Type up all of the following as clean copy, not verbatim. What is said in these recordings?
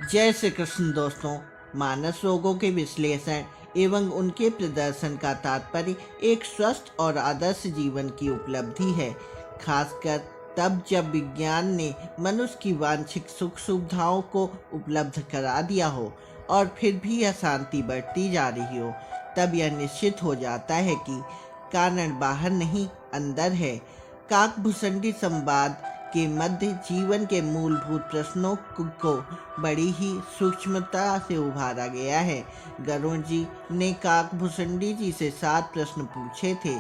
जय श्री कृष्ण दोस्तों। मानस रोगों के विश्लेषण एवं उनके प्रदर्शन का तात्पर्य एक स्वस्थ और आदर्श जीवन की उपलब्धि है, खासकर तब जब विज्ञान ने मनुष्य की वांछित सुख सुविधाओं को उपलब्ध करा दिया हो और फिर भी अशांति बढ़ती जा रही हो। तब यह निश्चित हो जाता है कि कारण बाहर नहीं, अंदर है। काकभुसंडी संवाद के मध्य जीवन के मूलभूत प्रश्नों को बड़ी ही सूक्ष्मता से उभारा गया है। गरुड़ जी ने काकभुसंडी जी से 7 प्रश्न पूछे थे।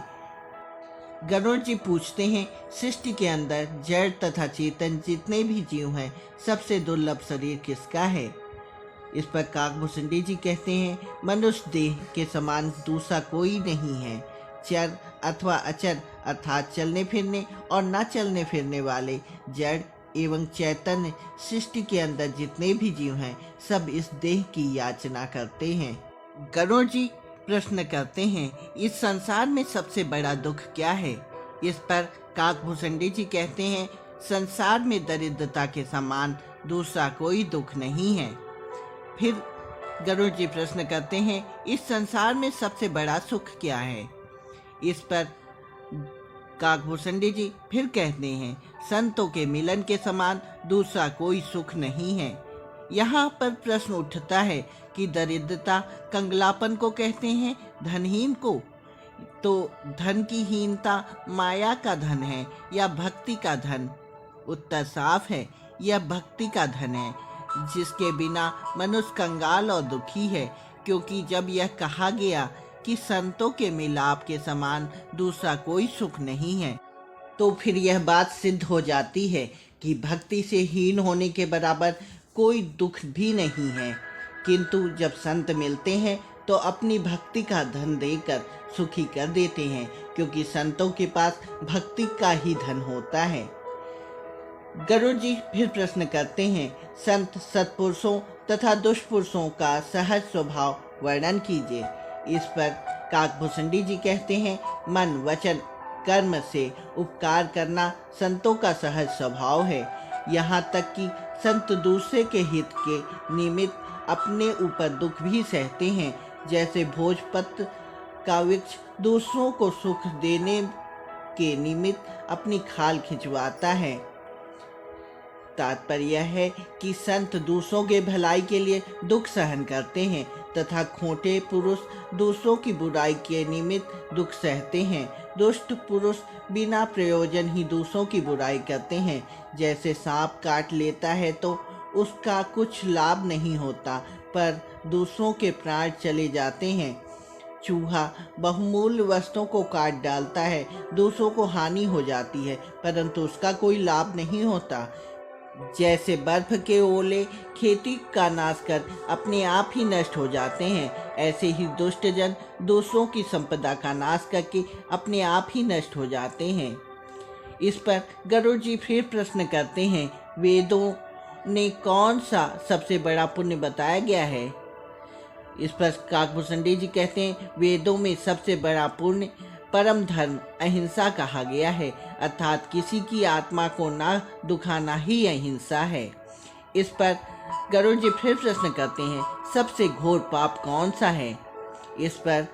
गरुड़ जी पूछते हैं, सृष्टि के अंदर जड़ तथा चेतन जितने भी जीव हैं, सबसे दुर्लभ शरीर किसका है? इस पर काकभुसंडी जी कहते हैं, मनुष्य देह के समान दूसरा कोई नहीं है। चर अथवा अचर अर्थात चलने फिरने और न चलने फिरने वाले जड़ एवं चैतन्य सृष्टि के अंदर जितने भी जीव हैं, सब इस देह की याचना करते हैं। गरुड़ जी प्रश्न करते हैं, इस संसार में सबसे बड़ा दुख क्या है? इस पर काकभुसंडी जी कहते हैं, संसार में दरिद्रता के समान दूसरा कोई दुख नहीं है। फिर गरुड़ जी प्रश्न करते हैं, इस संसार में सबसे बड़ा सुख क्या है? इस पर काकभुसंडी जी फिर कहते हैं, संतों के मिलन के समान दूसरा कोई सुख नहीं है। यहाँ पर प्रश्न उठता है कि दरिद्रता कंगलापन को कहते हैं, धनहीन को? तो धन की हीनता माया का धन है या भक्ति का धन? उत्तर साफ है, यह भक्ति का धन है, जिसके बिना मनुष्य कंगाल और दुखी है। क्योंकि जब यह कहा गया कि संतों के मिलाप के समान दूसरा कोई सुख नहीं है, तो फिर यह बात सिद्ध हो जाती है कि भक्ति से हीन होने के बराबर कोई दुख भी नहीं है। किंतु जब संत मिलते हैं तो अपनी भक्ति का धन देकर सुखी कर देते हैं, क्योंकि संतों के पास भक्ति का ही धन होता है। गरुड़ जी फिर प्रश्न करते हैं, संत सत्पुरुषों तथा दुष्पुरुषों का सहज स्वभाव वर्णन कीजिए। इस पर काकभुसंडी जी कहते हैं, मन वचन कर्म से उपकार करना संतों का सहज स्वभाव है। यहाँ तक कि संत दूसरे के हित के निमित्त अपने ऊपर दुख भी सहते हैं। जैसे भोजपत्र का वृक्ष दूसरों को सुख देने के निमित्त अपनी खाल खिंचवाता है। तात्पर्य है कि संत दूसरों के भलाई के लिए दुख सहन करते हैं तथा खोटे पुरुष दूसरों की बुराई के निमित्त दुख सहते हैं। दुष्ट पुरुष बिना प्रयोजन ही दूसरों की बुराई करते हैं। जैसे सांप काट लेता है तो उसका कुछ लाभ नहीं होता, पर दूसरों के प्राण चले जाते हैं। चूहा बहुमूल्य वस्तुओं को काट डालता है, दूसरों को हानि हो जाती है, परंतु उसका कोई लाभ नहीं होता। जैसे बर्फ के ओले खेती का नाश कर अपने आप ही नष्ट हो जाते हैं, ऐसे ही दुष्ट जन दूसरों की संपदा का नाश करके अपने आप ही नष्ट हो जाते हैं। इस पर गरुड़ जी फिर प्रश्न करते हैं, वेदों ने कौन सा सबसे बड़ा पुण्य बताया गया है? इस पर काकभुसंडी जी कहते हैं, वेदों में सबसे बड़ा पुण्य परम धर्म अहिंसा कहा गया है, अर्थात किसी की आत्मा को ना दुखाना ही अहिंसा है। इस पर गरुड़ जी फिर प्रश्न करते हैं, सबसे घोर पाप कौन सा है? इस पर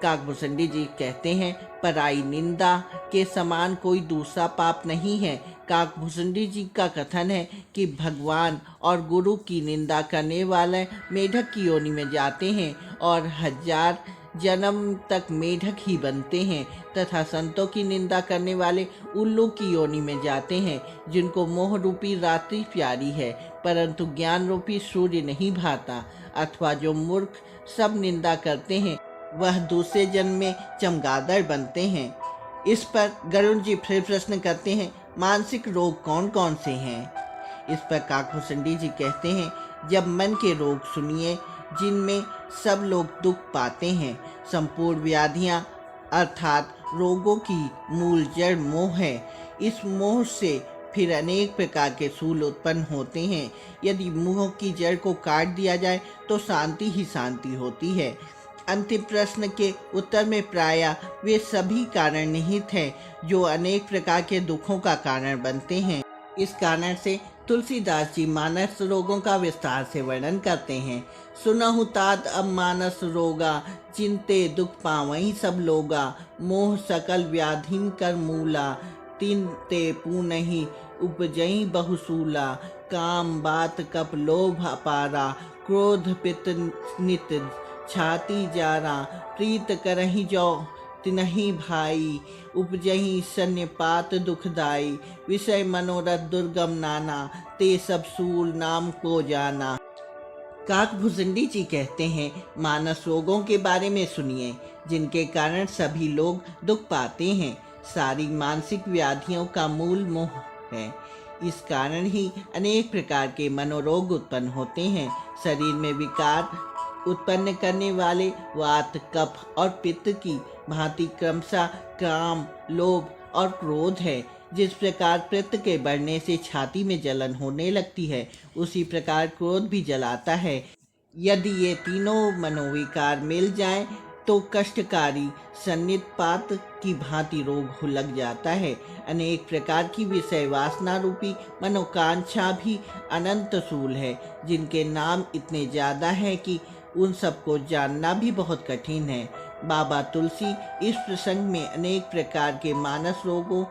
काकभुसंडी जी कहते हैं, पराई निंदा के समान कोई दूसरा पाप नहीं है। काकभुसंडी जी का कथन है कि भगवान और गुरु की निंदा करने वाले मेढक की योनि में जाते हैं और 1000 जन्म तक मेढक ही बनते हैं, तथा संतों की निंदा करने वाले उल्लू की योनि में जाते हैं, जिनको मोह रूपी रात्रि प्यारी है, परंतु ज्ञान रूपी सूर्य नहीं भाता। अथवा जो मूर्ख सब निंदा करते हैं, वह दूसरे जन्म में चमगादड़ बनते हैं। इस पर गरुड़ जी फिर प्रश्न करते हैं, मानसिक रोग कौन कौन से हैं? इस पर काकभुसंडी जी कहते हैं, जब मन के रोग सुनिए, जिनमें सब लोग दुख पाते हैं। संपूर्ण व्याधियां अर्थात रोगों की मूल जड़ मोह है। इस मोह से फिर अनेक प्रकार के सूल उत्पन्न होते हैं। यदि मोह की जड़ को काट दिया जाए तो शांति ही शांति होती है। अंतिम प्रश्न के उत्तर में प्रायः वे सभी कारण निहित हैं जो अनेक प्रकार के दुखों का कारण बनते हैं। इस कारण से तुलसीदास जी मानस रोगों का विस्तार से वर्णन करते हैं। सुनहु तात अब मानस रोगा, चिंते दुख पावई सब लोगा। मोह सकल व्याधिन कर मूला, तीन ते पूनहि उपजई बहुसूला। काम बात कप लोभ अपारा, क्रोध पित नित छाती जारा। प्रीत करहि जो तिनहि भाई, उपजहि सन्निपात दुखदाई। विषय मनोरथ दुर्गम नाना, ते सब सूल नाम को जाना। काकभूषुंडी जी कहते हैं, मानस रोगों के बारे में सुनिए, जिनके कारण सभी लोग दुख पाते हैं। सारी मानसिक व्याधियों का मूल मोह है। इस कारण ही अनेक प्रकार के मनोरोग उत्पन्न होते हैं। शरीर में विकार उत्पन्न करने वाले वात, कफ और पित्त की भांति क्रमशः काम, लोभ और क्रोध है। जिस प्रकार पित्त के बढ़ने से छाती में जलन होने लगती है, उसी प्रकार क्रोध भी जलाता है। यदि ये तीनों मनोविकार मिल जाएं, तो कष्टकारी सन्निपात की भांति रोग लग जाता है। अनेक प्रकार की विषय वासना रूपी मनोकांक्षा भी अनंत सूल है, जिनके नाम इतने ज्यादा है कि उन सबको जानना भी बहुत कठिन है। बाबा तुलसी इस प्रसंग में अनेक प्रकार के मानस रोगों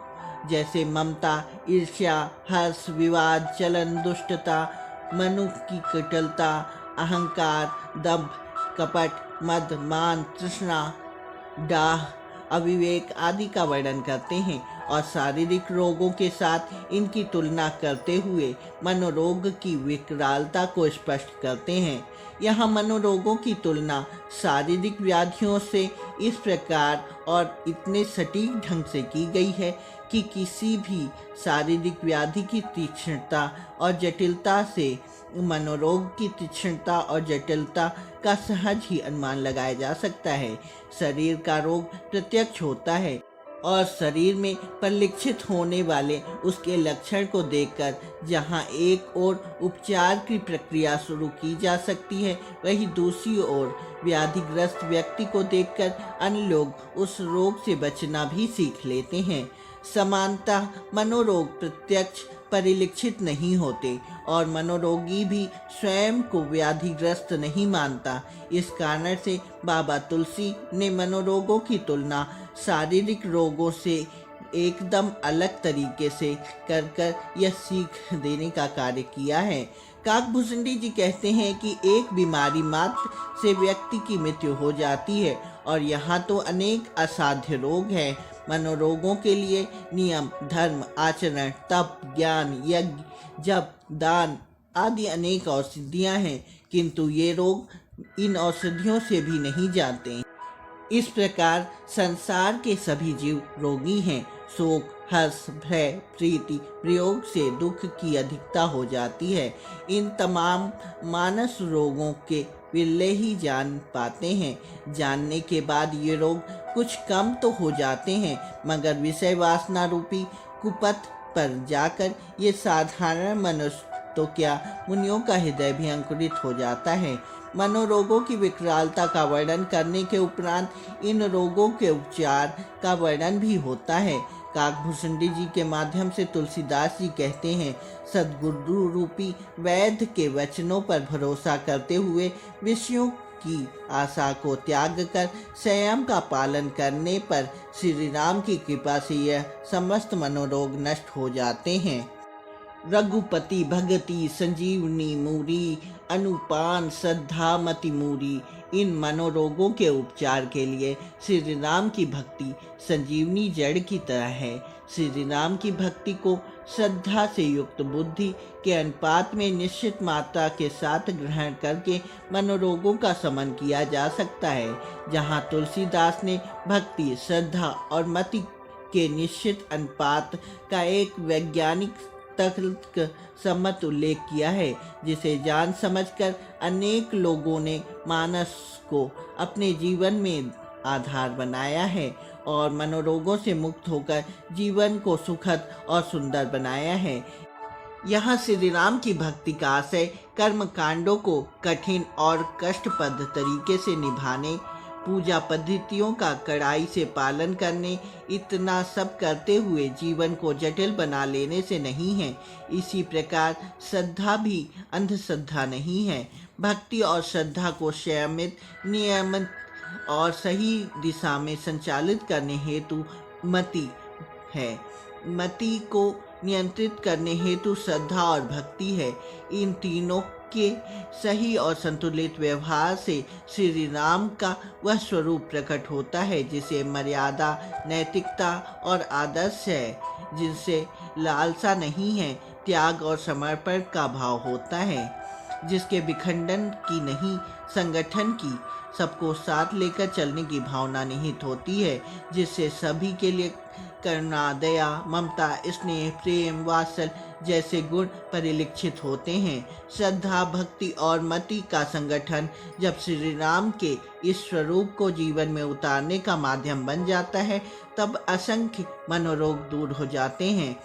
जैसे ममता, ईर्ष्या, हर्ष, विवाद, चलन, दुष्टता, मनु की कुटिलता, अहंकार, दंभ, कपट, मद, मान, तृष्णा, डाह, अविवेक आदि का वर्णन करते हैं और शारीरिक रोगों के साथ इनकी तुलना करते हुए मनोरोग की विकरालता को स्पष्ट करते हैं। यहाँ मनोरोगों की तुलना शारीरिक व्याधियों से इस प्रकार और इतने सटीक ढंग से की गई है कि किसी भी शारीरिक व्याधि की तीक्ष्णता और जटिलता से मनोरोग की तीक्ष्णता और जटिलता का सहज ही अनुमान लगाया जा सकता है। शरीर का रोग प्रत्यक्ष होता है और शरीर में परिलक्षित होने वाले उसके लक्षण को देखकर जहाँ एक ओर उपचार की प्रक्रिया शुरू की जा सकती है, वहीं दूसरी ओर व्याधिग्रस्त व्यक्ति को देखकर अन्य लोग उस रोग से बचना भी सीख लेते हैं। समानतः मनोरोग प्रत्यक्ष परिलक्षित नहीं होते और मनोरोगी भी स्वयं को व्याधिग्रस्त नहीं मानता। इस कारण से बाबा तुलसी ने मनोरोगों की तुलना शारीरिक रोगों से एकदम अलग तरीके से कर यह सीख देने का कार्य किया है। काकभूषुंडी जी कहते हैं कि एक बीमारी मात्र से व्यक्ति की मृत्यु हो जाती है और यहाँ तो अनेक असाध्य रोग हैं। मनोरोगों के लिए नियम, धर्म, आचरण, तप, ज्ञान, यज्ञ, जप, दान आदि अनेक औषधियाँ हैं, किंतु ये रोग इन औषधियों से भी नहीं जाते। इस प्रकार संसार के सभी जीव रोगी हैं। शोक, हर्ष, भय, प्रीति, प्रयोग से दुख की अधिकता हो जाती है। इन तमाम मानस रोगों के विरले ही जान पाते हैं। जानने के बाद ये रोग कुछ कम तो हो जाते हैं, मगर विषय वासना रूपी कुपथ पर जाकर ये साधारण मनुष्य तो क्या मुनियों का हृदय भी अंकुरित हो जाता है। मनोरोगों की विकरालता का वर्णन करने के उपरांत इन रोगों के उपचार का वर्णन भी होता है। काकभूषुंडी जी के माध्यम से तुलसीदास जी कहते हैं, सद्गुरु रूपी वैद्य के वचनों पर भरोसा करते हुए विषयों की आशा को त्याग कर संयम का पालन करने पर श्री राम की कृपा से यह समस्त मनोरोग नष्ट हो जाते हैं। रघुपति भगति संजीवनी मूरी, अनुपान श्रद्धा मति मूरी। इन मनोरोगों के उपचार के लिए श्री राम की भक्ति संजीवनी जड़ की तरह है। श्री राम की भक्ति को श्रद्धा से युक्त बुद्धि के अनुपात में निश्चित मात्रा के साथ ग्रहण करके मनोरोगों का शमन किया जा सकता है। जहाँ तुलसीदास ने भक्ति, श्रद्धा और मति के निश्चित अनुपात का एक वैज्ञानिक तर्क सम्मत उल्लेख किया है, जिसे जान समझकर अनेक लोगों ने मानस को अपने जीवन में आधार बनाया है और मनोरोगों से मुक्त होकर जीवन को सुखद और सुंदर बनाया है। यहाँ श्री राम की भक्ति का आशय कर्म कांडों को कठिन और कष्टप्रद तरीके से निभाने पूजा पद्धतियों का कड़ाई से पालन करने, इतना सब करते हुए जीवन को जटिल बना लेने से नहीं है। इसी प्रकार श्रद्धा भी अंधश्रद्धा नहीं है। भक्ति और श्रद्धा को संयमित, नियमित और सही दिशा में संचालित करने हेतु मति है। मति को नियंत्रित करने हेतु श्रद्धा और भक्ति है। इन तीनों के सही और संतुलित व्यवहार से श्री राम का वह स्वरूप प्रकट होता है जिसे मर्यादा, नैतिकता और आदर्श है, जिनसे लालसा नहीं है, त्याग और समर्पण का भाव होता है, जिसके विखंडन की नहीं, संगठन की, सबको साथ लेकर चलने की भावना निहित होती है, जिससे सभी के लिए करुणा, दया, ममता, स्नेह, प्रेम, वात्सल जैसे गुण परिलक्षित होते हैं। श्रद्धा, भक्ति और मति का संगठन जब श्री राम के इस स्वरूप को जीवन में उतारने का माध्यम बन जाता है, तब असंख्य मनोरोग दूर हो जाते हैं।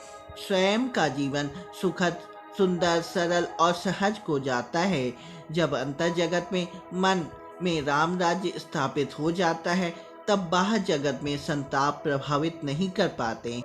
स्वयं का जीवन सुखद, सुंदर, सरल और सहज हो जाता है। जब अंतर जगत में मन में राम राज्य स्थापित हो जाता है, तब बाह्य जगत में संताप प्रभावित नहीं कर पाते।